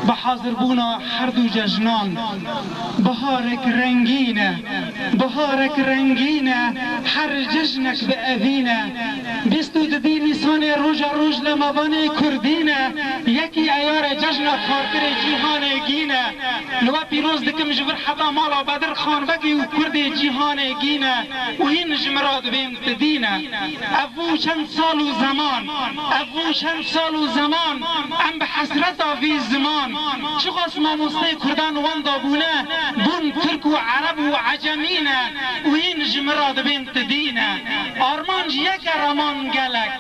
به حاضر بونا هر دو ججنان بهارک رنگینه بهارک رنگینه هر ججنک به اوینه بیستو دی نیسان روز لمبان کردینه یکی ایار ججن خاطر جیهان گینه لو پیروز دکم جبر حتا مالا بدر خان بگی و کرد جیهان گینه و این جمراد بیم تدینه افو چند سال و زمان افو چند سال و زمان ام به حسرت آوی زمان چه قسم مسته کردان واندا بونه بون ترک و عرب و عجمینه و این جمراد بیم تدینه آرمانج یک رمان گلک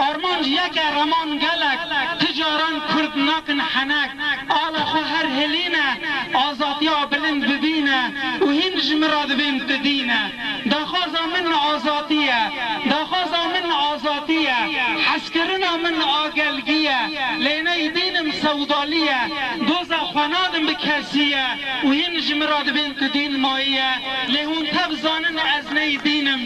آرمانج یک رمان گلک تجاران کرد ناکن حنک آلا خو هر هلینه آزادیا بلند ببینه و این جمراد بیم تدینه داخوزا من آزادیه داخوزا من آزادیه حسکرنا من آگلگیه لینه دینم سودالیه دوزا خوانادم بکسیه و این جمراد بیم تدین ماییه لیهون تبزانن از نی دینم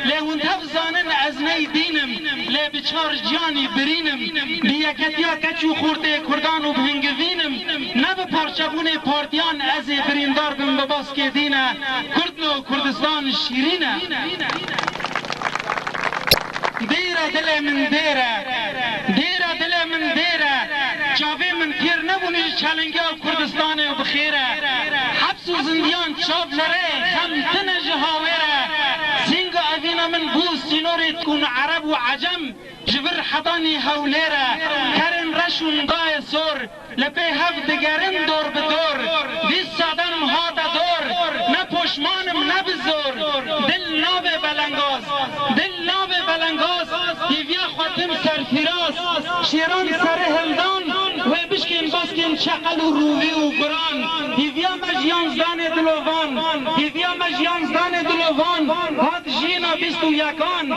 لیهون تبزانن از نی دینم لی بچار جانی برینم بیکتیا کچو خورده کردان و بهنگوینم نه به پارچبون پارتیان از بریندار بم بباس که دینه کردن و کردستان شیرینه دیره دل من دیره دیره دل من دیره چاوی من پیر نبونی چلنگی و کردستان و بخیره حبس و زندیان چاپ لره خمتن جهاوره سینگ اوینا من بوز سینوریت کن عرب و عجم جبر حضانی هولیره کرن رشون دای سور لپی هفت دگرن دور بدور دیس سادن هادا دور نه پشمانم نه بزور دل ناب بلنگاز دل ناب بلنگاز دیویا خاتم سرفراز شیران سر هلدان و بشکن باسکن چقل و روی و بران دیویا مجیان زدان دلوان دیویا مجیان زدان دلوان هاد جینا بیست و یکان